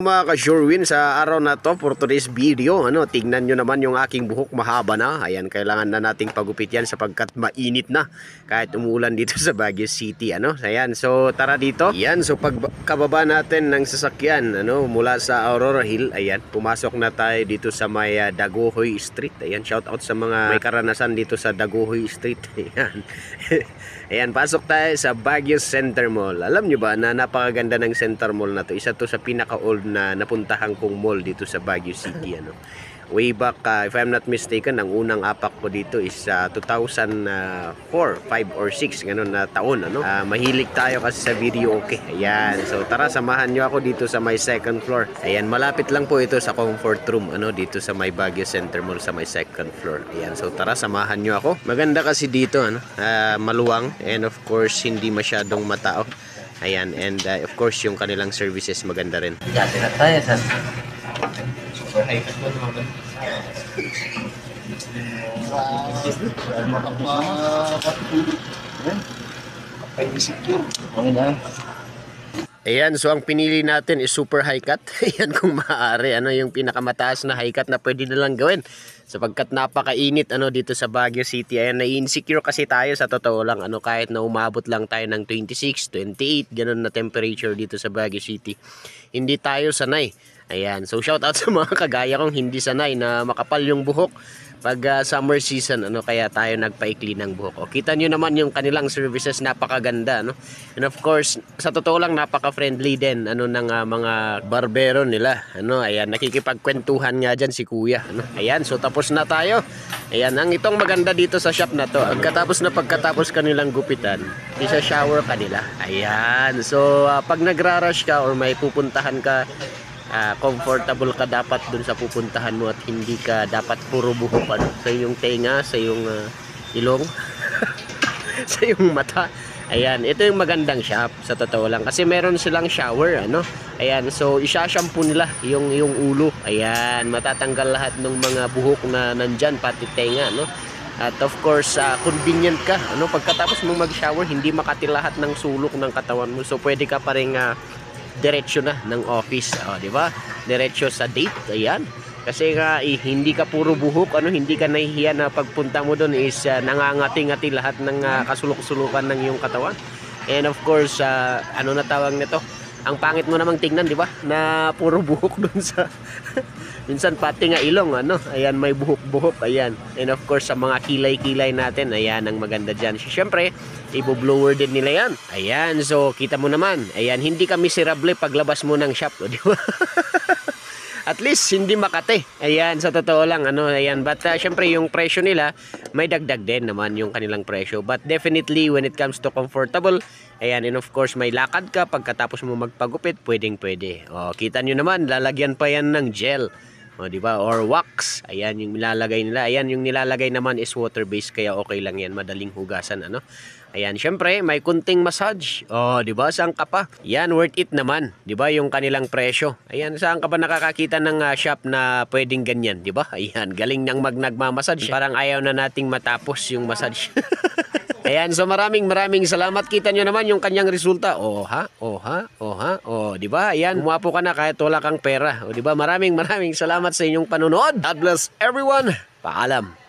Mga ka-Surewin, sa araw na to for today's video, tingnan nyo naman yung aking buhok, mahaba na. Ayan, kailangan na nating pagupit yan sapagkat mainit na kahit umuulan dito sa Baguio City. Ayan, so tara dito. Ayan, so pagkababa natin ng sasakyan mula sa Aurora Hill, ayan, pumasok na tayo dito sa may Dagohoy Street. Ayan, shout out sa mga may karanasan dito sa Dagohoy Street. Ayan. Ayan, pasok tayo sa Baguio Center Mall. Alam nyo ba na napakaganda ng Center Mall na to? Isa to sa pinaka-old na napuntahan kong mall dito sa Baguio City. Way back, if I'm not mistaken, ang unang apak ko dito is 2004, 5 or 6, ganun na taon. Mahilig tayo kasi sa video, okay. Ayan, so tara, samahan nyo ako dito sa my second floor. Ayan, malapit lang po ito sa comfort room, dito sa my Baguio Center Mall sa my second floor. Ayan, so tara, samahan nyo ako. Maganda kasi dito, maluwang, and of course, hindi masyadong matao. Ayan, and of course, yung kanilang services maganda rin. Dati na tayo sa super high cut mo naman. Ayan, so ang pinili natin is super high cut. Ayan, kung maaari, yung pinakamataas na high cut na pwede nilang gawin. Sapagkat napakainit dito sa Baguio City. Ayan, na-insecure kasi tayo sa totoo lang. Kahit na umabot lang tayo ng 26, 28, ganun na temperature dito sa Baguio City. Hindi tayo sanay. Ayan, so shout out sa mga kagaya kong hindi sanay na makapal yung buhok pag summer season, kaya tayo nagpaikli ng buhok. Kita nyo naman yung kanilang services, napakaganda, and of course, sa totoo lang, napaka-friendly din, ng mga barbero nila, ayan, nakikipagkwentuhan nga dyan si kuya, ayan, so tapos na tayo. Ayan, ang itong maganda dito sa shop na to, pagkatapos kanilang gupitan, isa shower kanila, ayan, so pag nagra-rush ka or may pupuntahan ka, comfortable ka dapat dun sa pupuntahan mo at hindi ka dapat puro buhok sa iyong tenga, sa iyong ilong, sa iyong mata. Ayan, ito yung magandang shop sa totoo lang kasi meron silang shower, ayan, so isa-shampoo nila yung ulo. Ayan, matatanggal lahat ng mga buhok na nandyan, pati tenga, at of course, convenient ka, pagkatapos mong mag-shower, hindi makati lahat ng sulok ng katawan mo, so pwede ka pa rin diretsyo na ng office, di ba? Diretsyo sa date, ayan. Kasi nga hindi ka puro buhok, hindi ka nahihiya na pagpunta mo doon is nangangati-ngati lahat ng kasulok-sulukan ng iyong katawan. And of course, ano na tawag nito? Ang pangit mo namang tingnan, di ba? Na puro buhok doon sa minsan pati nga ilong, ayan, may buhok-buhok, ayan. And of course, sa mga kilay-kilay natin, ayan, ang maganda dyan. Siyempre, ibo-blower din nila yan. Ayan, so, kita mo naman. Ayan, hindi ka miserable paglabas mo ng shop, di ba? At least, hindi makate. Ayan, sa totoo lang, ayan. But, siyempre, yung presyo nila, may dagdag din naman yung kanilang presyo. But, definitely, when it comes to comfortable, ayan, and of course, may lakad ka, pagkatapos mo magpagupit, pwedeng-pwede. O, kita nyo naman, lalagyan pa yan ng gel. O, di ba? Or wax. Ayan, yung nilalagay nila. Ayan, yung nilalagay naman is water-based, kaya okay lang yan. Madaling hugasan, Ayan, syempre, may kunting massage. O, di ba? Saan ka pa? Yan, worth it naman. Di ba? Yung kanilang presyo. Ayan, saan ka ba nakakakita ng shop na pwedeng ganyan? Di ba? Ayan, galing nang nagmamassage. Parang ayaw na nating matapos yung massage. Ayan, so maraming salamat. Kita nyo naman yung kanyang resulta. Di ba? Ayan, umuwapo ka na kahit wala kang pera. O, di ba? Maraming salamat sa inyong panonood. God bless everyone. Paalam.